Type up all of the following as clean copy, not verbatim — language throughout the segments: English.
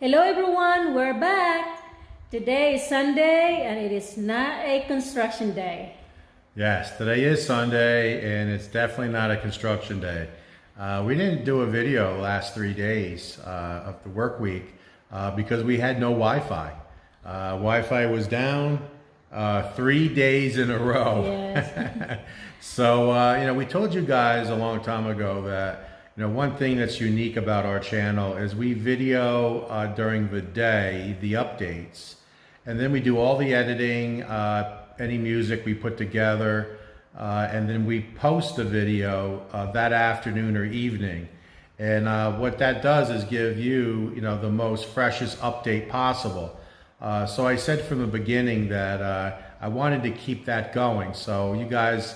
Hello everyone, we're back. Today is Sunday and it is not a construction day. Yes, today is Sunday and it's definitely not a construction day. We didn't do a video the last 3 days of the work week because we had no Wi-Fi. Wi-Fi was down 3 days in a row. Yes. So, we told you guys a long time ago that one thing that's unique about our channel is we video during the day, the updates, and then we do all the editing, any music we put together, and then we post the video that afternoon or evening. And what that does is give you, the most freshest update possible. So I said from the beginning that I wanted to keep that going. So you guys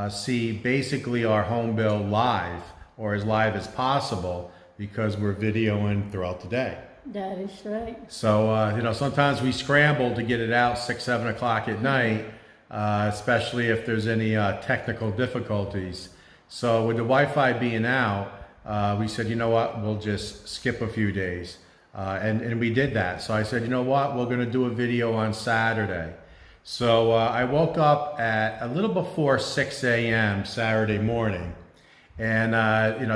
see basically our home build live, or as live as possible, because we're videoing throughout the day. That is right. So, sometimes we scramble to get it out 6, 7 o'clock at night, especially if there's any technical difficulties. So with the Wi-Fi being out, we said, you know what, we'll just skip a few days. And we did that. So I said, you know what, we're gonna do a video on Saturday. So I woke up at a little before 6 a.m. Saturday morning. And,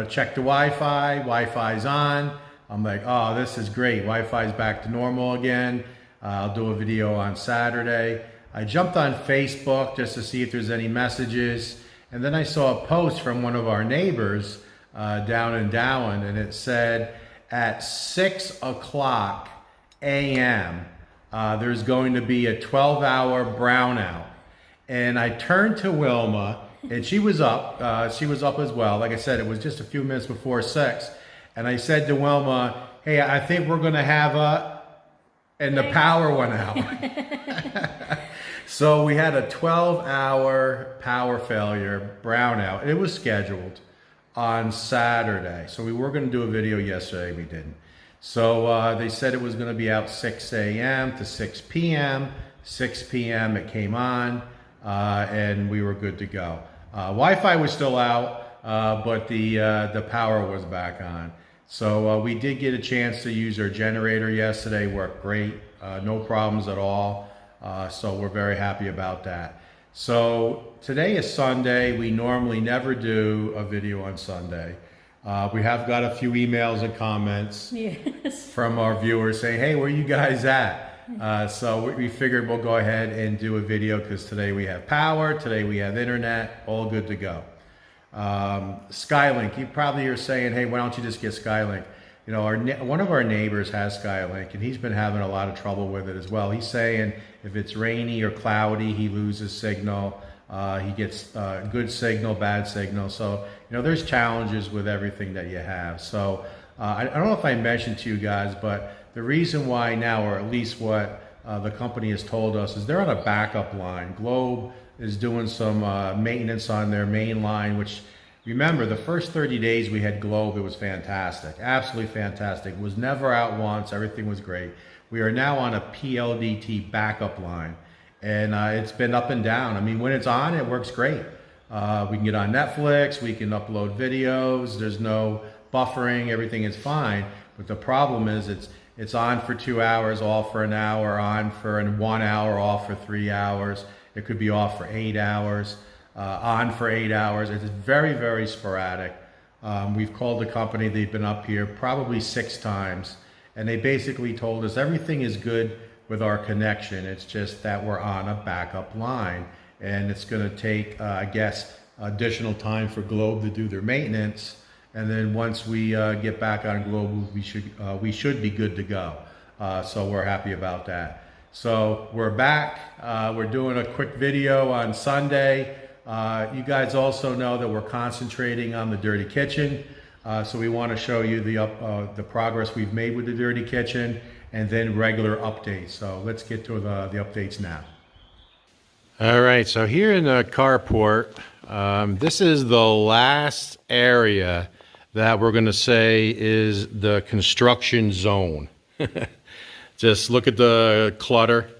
check the Wi-Fi, Wi-Fi's on. I'm like, oh, this is great. Wi-Fi's back to normal again. I'll do a video on Saturday. I jumped on Facebook just to see if there's any messages. And then I saw a post from one of our neighbors down in Dowan, and it said at 6 o'clock a.m., there's going to be a 12-hour brownout. And I turned to Wilma, and she was up. She was up as well. Like I said, it was just a few minutes before 6. And I said to Wilma, hey, I think we're going to have and the power went out. So we had a 12-hour power failure brownout. It was scheduled on Saturday. So we were going to do a video yesterday. We didn't. So they said it was going to be out 6 a.m. to 6 p.m. 6 p.m. it came on, and we were good to go. Wi-Fi was still out, but the power was back on. So we did get a chance to use our generator yesterday. Worked great, no problems at all. So we're very happy about that. So today is Sunday. We normally never do a video on Sunday. We have got a few emails and comments from our viewers saying, hey, where you guys at? So we figured we'll go ahead and do a video because today we have power, today we have internet, all good to go. Skylink, you probably are saying, hey, why don't you just get Skylink? One of our neighbors has Skylink, and he's been having a lot of trouble with it as well. He's saying if it's rainy or cloudy, he loses signal. He gets good signal, bad signal. So, there's challenges with everything that you have. So I don't know if I mentioned to you guys, but the reason why now, or at least what the company has told us, is they're on a backup line. Globe is doing some maintenance on their main line, which, remember, the first 30 days we had Globe, it was fantastic, absolutely fantastic. It was never out once, everything was great. We are now on a PLDT backup line, and it's been up and down. I mean, when it's on, it works great. We can get on Netflix, we can upload videos, there's no buffering, everything is fine. But the problem is it's on for 2 hours, off for an hour, on for 1 hour, off for 3 hours. It could be off for 8 hours, on for 8 hours. It's very, very sporadic. We've called the company, they've been up here probably 6 times, and they basically told us everything is good with our connection. It's just that we're on a backup line, and it's going to take, I guess, additional time for Globe to do their maintenance. And then once we get back on Globe, we should be good to go. So we're happy about that. So we're back. We're doing a quick video on Sunday. You guys also know that we're concentrating on the dirty kitchen. So we want to show you the progress we've made with the dirty kitchen, and then regular updates. So let's get to the updates now. All right, so here in the carport, this is the last area that we're going to say is the construction zone. Just look at the clutter.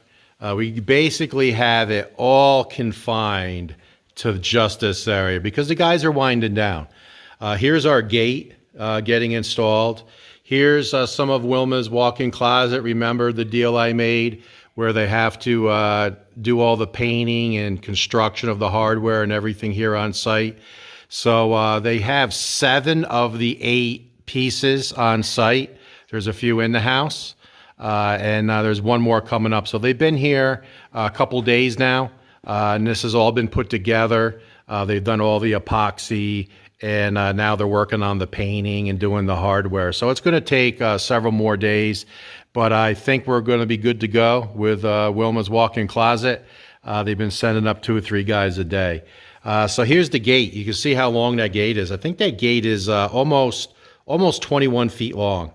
We basically have it all confined to just this area because the guys are winding down. Here's our gate getting installed. Here's some of Wilma's walk-in closet. Remember the deal I made where they have to do all the painting and construction of the hardware and everything here on site. So they have 7 of the 8 pieces on site. There's a few in the house, and there's one more coming up. So they've been here a couple days now, and this has all been put together. They've done all the epoxy, and now they're working on the painting and doing the hardware. So it's going to take several more days, but I think we're going to be good to go with Wilma's walk-in closet. They've been sending up 2 or 3 guys a day. So here's the gate. You can see how long that gate is. I think that gate is almost 21 feet long.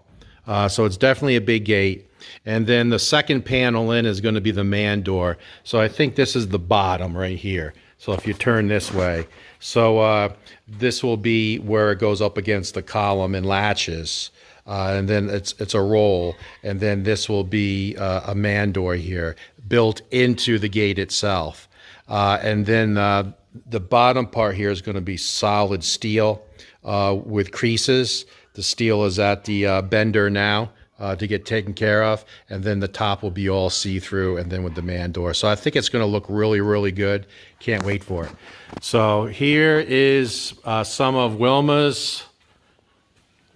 So it's definitely a big gate. And then the second panel in is going to be the man door. So I think this is the bottom right here. So if you turn this way, so this will be where it goes up against the column and latches, and then it's a roll, and then this will be a man door here built into the gate itself, and then the bottom part here is going to be solid steel with creases. The steel is at the bender now. To get taken care of, and then the top will be all see-through, and then with the man door. So I think it's going to look really, really good. Can't wait for it. So here is some of Wilma's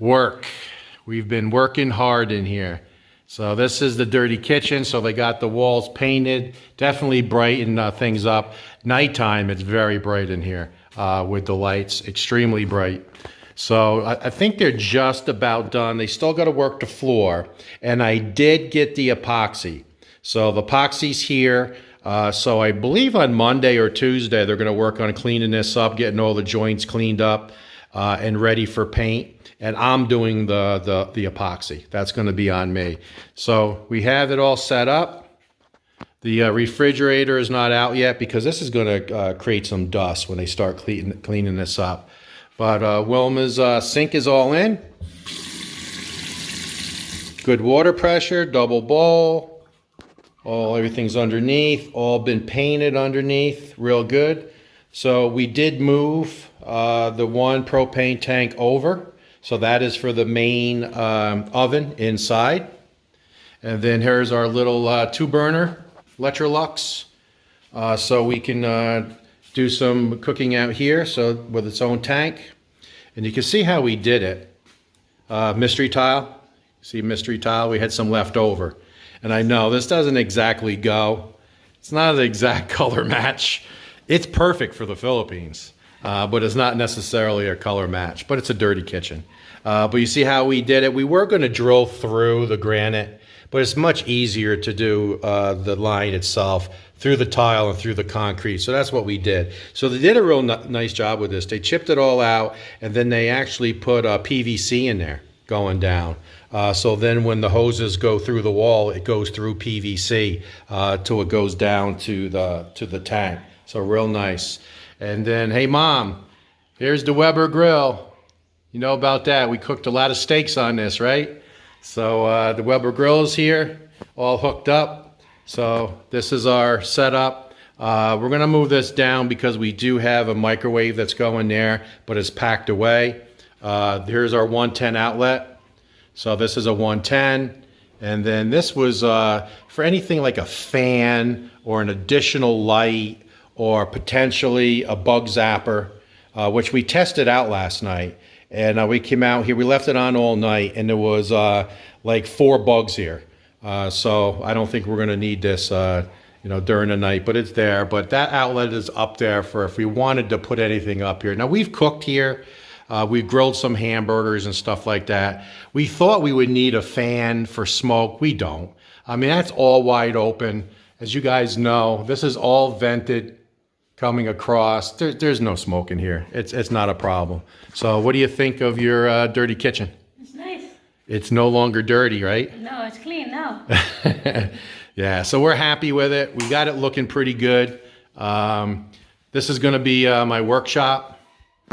work. We've been working hard in here. So this is the dirty kitchen. So they got the walls painted, definitely brighten things up. Nighttime, it's very bright in here with the lights, extremely bright. So I think they're just about done. They still got to work the floor. And I did get the epoxy. So the epoxy's here. So I believe on Monday or Tuesday, they're going to work on cleaning this up, getting all the joints cleaned up and ready for paint. And I'm doing the epoxy. That's going to be on me. So we have it all set up. The refrigerator is not out yet because this is going to create some dust when they start cleaning this up. But Wilma's sink is all in. Good water pressure, double bowl. Everything's underneath, all been painted underneath, real good. So we did move the one propane tank over. So that is for the main oven inside. And then here's our little 2-burner Electrolux. So we can do some cooking out here, so with its own tank. And you can see how we did it. Mystery tile. See mystery tile? We had some left over. And I know this doesn't exactly go. It's not an exact color match. It's perfect for the Philippines, but it's not necessarily a color match. But it's a dirty kitchen. But you see how we did it? We were going to drill through the granite, but it's much easier to do the line itself through the tile and through the concrete. So that's what we did. So they did a real nice job with this. They chipped it all out, and then they actually put PVC in there going down. So then when the hoses go through the wall, it goes through PVC till it goes down to the tank. So real nice. And then, hey, Mom, here's the Weber grill. You know about that. We cooked a lot of steaks on this, right? So the Weber grill is here, all hooked up. So this is our setup. We're going to move this down because we do have a microwave that's going there, but it's packed away. Here's our 110 outlet. So this is a 110. And then this was for anything like a fan or an additional light or potentially a bug zapper, which we tested out last night. And we came out here, we left it on all night, and there was like 4 bugs here. So I don't think we're going to need this, during the night, but it's there. But that outlet is up there for if we wanted to put anything up here. Now we've cooked here. We've grilled some hamburgers and stuff like that. We thought we would need a fan for smoke. We don't. I mean, that's all wide open. As you guys know, this is all vented coming across. There's no smoke in here. It's not a problem. So what do you think of your dirty kitchen? It's nice. It's no longer dirty, right? No, it's clean now. Yeah, so we're happy with it. We got it looking pretty good. This is going to be my workshop.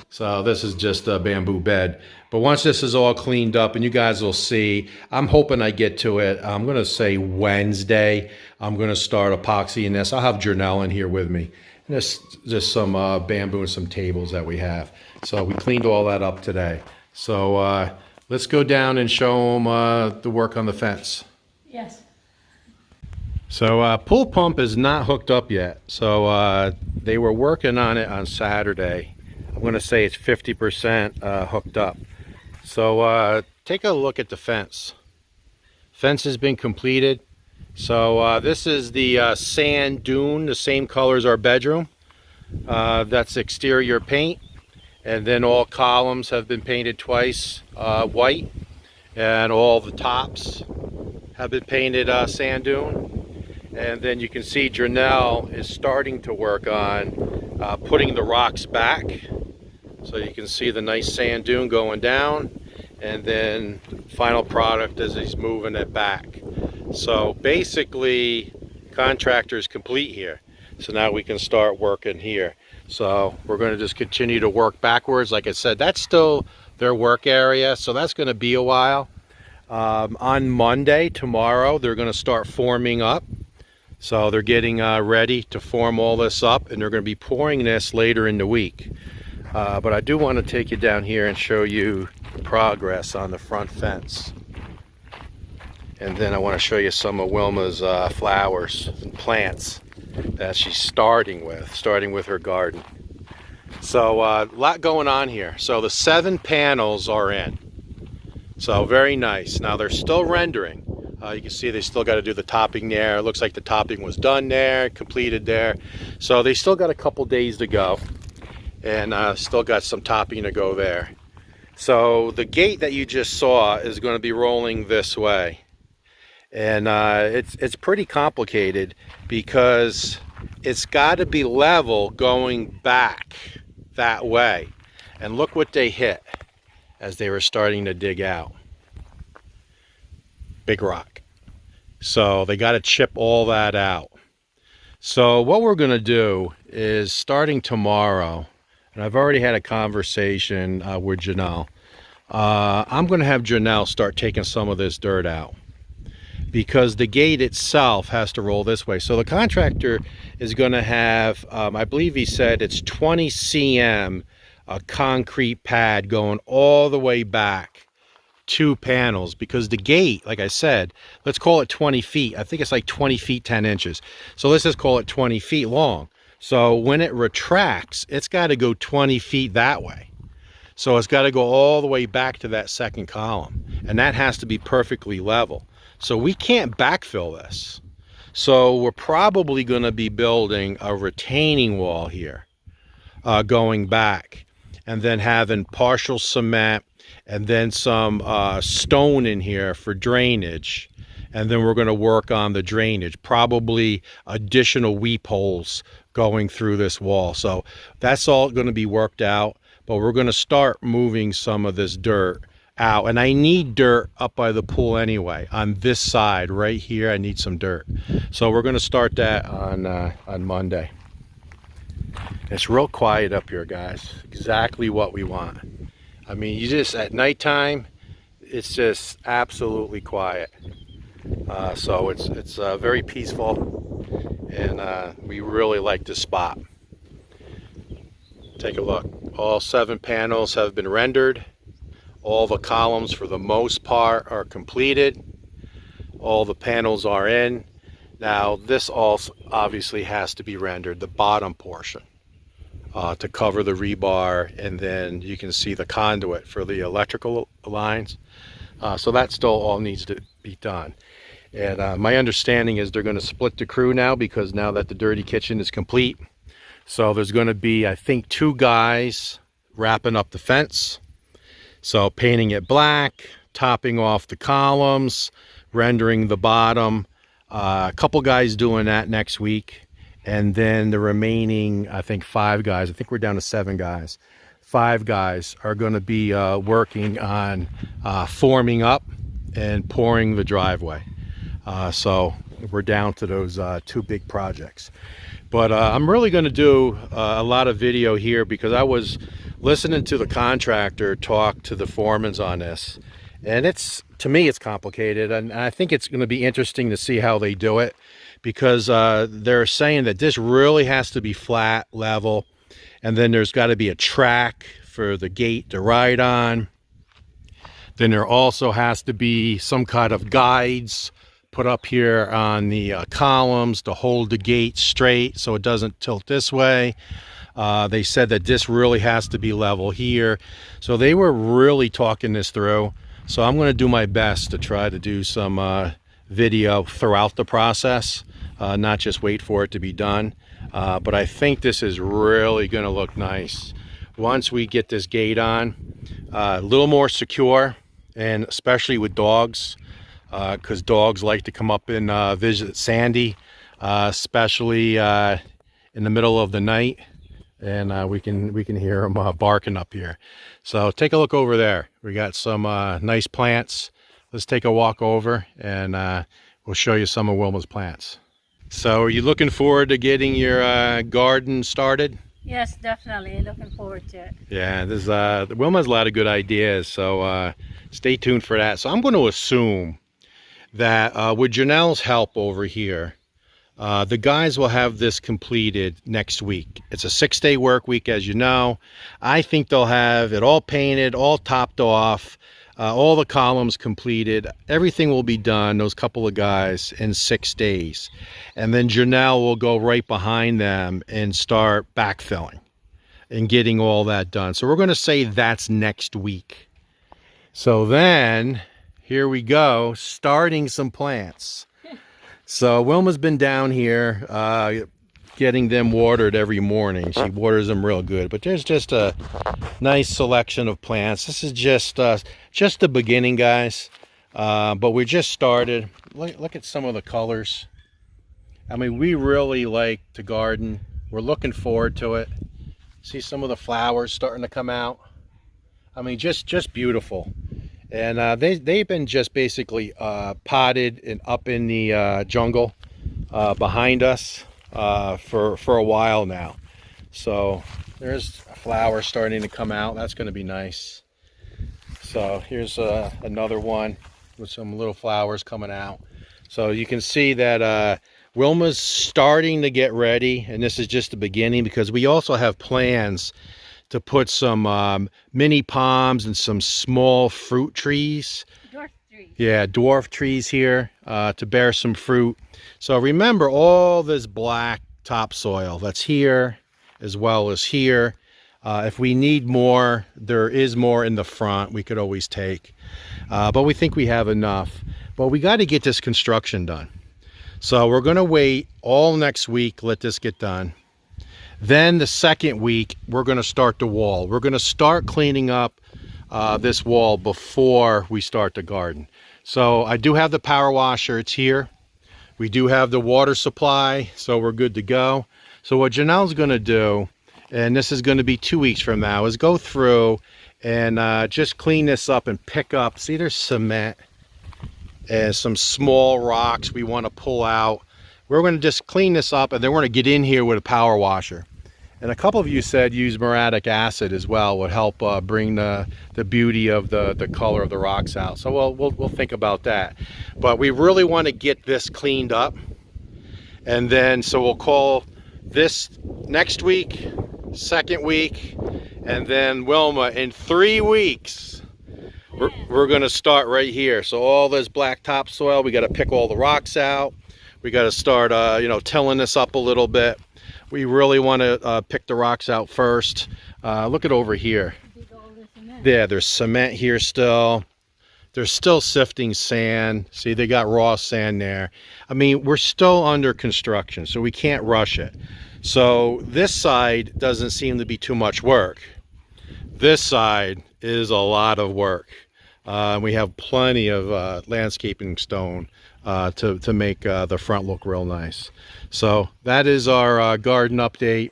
So this is just a bamboo bed. But once this is all cleaned up, and you guys will see, I'm hoping I get to it. I'm going to say Wednesday. I'm going to start epoxying this. I'll have Janelle in here with me. And just some bamboo and some tables that we have. So we cleaned all that up today. So Let's go down and show them the work on the fence. Yes. So pool pump is not hooked up yet. So they were working on it on Saturday. I'm going to say it's 50% hooked up. So take a look at the fence. Fence has been completed. So this is the sand dune, the same color as our bedroom. That's exterior paint. And then all columns have been painted twice white. And all the tops have been painted sand dune. And then you can see Janelle is starting to work on putting the rocks back. So you can see the nice sand dune going down, and then final product as he's moving it back. So basically, contractor's complete here. So now we can start working here. So we're going to just continue to work backwards. Like I said, that's still their work area, so that's going to be a while. On Monday, tomorrow, they're going to start forming up. So they're getting ready to form all this up, and they're going to be pouring this later in the week. But I do want to take you down here and show you the progress on the front fence. And then I want to show you some of Wilma's flowers and plants that she's starting with her garden. So a lot going on here. So the 7 panels are in. So very nice. Now they're still rendering. You can see they still got to do the topping there. It looks like the topping was done there, completed there. So they still got a couple days to go, and still got some topping to go there. So the gate that you just saw is going to be rolling this way. And it's pretty complicated because it's got to be level going back that way. And look what they hit as they were starting to dig out. Big rock. So they got to chip all that out. So what we're going to do is starting tomorrow, and I've already had a conversation with Janelle. I'm going to have Janelle start taking some of this dirt out because the gate itself has to roll this way. So the contractor is going to have, I believe he said it's 20 cm a concrete pad going all the way back 2 panels, because the gate, like I said, let's call it 20 feet. I think it's like 20 feet 10 inches. So let's just call it 20 feet long. So when it retracts, it's got to go 20 feet that way. So it's got to go all the way back to that second column, and that has to be perfectly level. So we can't backfill this. So we're probably going to be building a retaining wall here going back, and then having partial cement and then some stone in here for drainage. And then we're going to work on the drainage, probably additional weep holes going through this wall. So that's all going to be worked out, but we're going to start moving some of this dirt out. And I need dirt up by the pool anyway. On this side right here, I need some dirt. So we're going to start that on Monday. It's real quiet up here, guys. Exactly what we want. I mean, you just, at nighttime, it's just absolutely quiet. So it's very peaceful, and we really like this spot. Take a look. All 7 panels have been rendered. All the columns, for the most part, are completed. All the panels are in. Now, this also obviously has to be rendered, the bottom portion, to cover the rebar, and then you can see the conduit for the electrical lines. So that still all needs to be done. And my understanding is they're going to split the crew now, because now that the dirty kitchen is complete. So there's going to be, I think, 2 guys wrapping up the fence. So painting it black, topping off the columns, rendering the bottom. A couple guys doing that next week. And then the remaining, I think, 5 guys, I think we're down to 7 guys. 5 guys are going to be working on forming up and pouring the driveway. So we're down to those 2 big projects. But I'm really going to do a lot of video here, because I was listening to the contractor talk to the foremans on this. And to me, it's complicated. And I think it's going to be interesting to see how they do it, because they're saying that this really has to be flat, level. And then there's got to be a track for the gate to ride on. Then there also has to be some kind of guides put up here on the columns to hold the gate straight so it doesn't tilt this way. They said that this really has to be level here. So they were really talking this through. So I'm going to do my best to try to do some video throughout the process, not just wait for it to be done. But I think this is really going to look nice once we get this gate on. A little more secure, and especially with dogs, because dogs like to come up and visit Sandy, especially in the middle of the night, and we can hear them barking up here. So take a look over there. We got some nice plants. Let's take a walk over, and we'll show you some of Wilma's plants. So are you looking forward to getting your garden started? Yes, definitely. Looking forward to it. Yeah, there's Wilma has a lot of good ideas, so stay tuned for that. So I'm going to assume that with Janelle's help over here, the guys will have this completed next week. It's a 6-day work week, as you know. I think they'll have it all painted, all topped off, all the columns completed. Everything will be done, those couple of guys, in 6 days. And then Janelle will go right behind them and start backfilling and getting all that done. So we're going to say that's next week. So then, here we go, starting some plants. So Wilma's been down here getting them watered every morning. She waters them real good. But there's just a nice selection of plants. This is just the beginning, guys. But we just started. Look at some of the colors. I mean, we really like to garden. We're looking forward to it. See some of the flowers starting to come out. I mean, just beautiful. And they've been just basically potted and up in the jungle behind us for a while now. So there's flowers starting to come out. That's going to be nice. So here's another one with some little flowers coming out. So you can see that Wilma's starting to get ready, and this is just the beginning, because we also have plans to put some mini palms and some small fruit trees. Dwarf trees. Yeah, dwarf trees here to bear some fruit. So remember all this black topsoil that's here as well as here. If we need more, there is more in the front we could always take. But we think we have enough. But we got to get this construction done. So we're going to wait all next week, let this get done. Then the second week, we're going to start the wall. We're going to start cleaning up this wall before we start the garden. So I do have the power washer. It's here. We do have the water supply, so we're good to go. So what Janelle's going to do, and this is going to be 2 weeks from now, is go through and just clean this up and pick up. See, there's cement and some small rocks we want to pull out. We're going to just clean this up, and then we're going to get in here with a power washer. And a couple of you said use muriatic acid as well would help bring the beauty of the color of the rocks out. So we'll think about that. But we really want to get this cleaned up. And then, so we'll call this next week, second week, and then Wilma, in 3 weeks, we're going to start right here. So all this black topsoil, we got to pick all the rocks out. We got to start, tilling this up a little bit. We really want to pick the rocks out first. Look at over here. Yeah, there's cement here still. They're still sifting sand. See, they got raw sand there. I mean, we're still under construction, so we can't rush it. So this side doesn't seem to be too much work. This side is a lot of work. We have plenty of landscaping stone to make the front look real nice. So that is our garden update.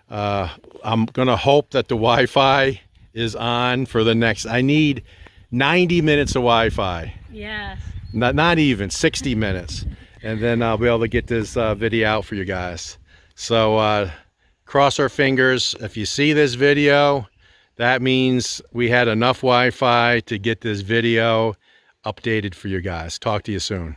I'm gonna hope that the Wi-Fi is on for the next, I need 90 minutes of Wi-Fi. Yes. Not even 60 minutes. And then I'll be able to get this video out for you guys. So cross our fingers. If you see this video, that means we had enough Wi-Fi to get this video updated for you guys. Talk to you soon.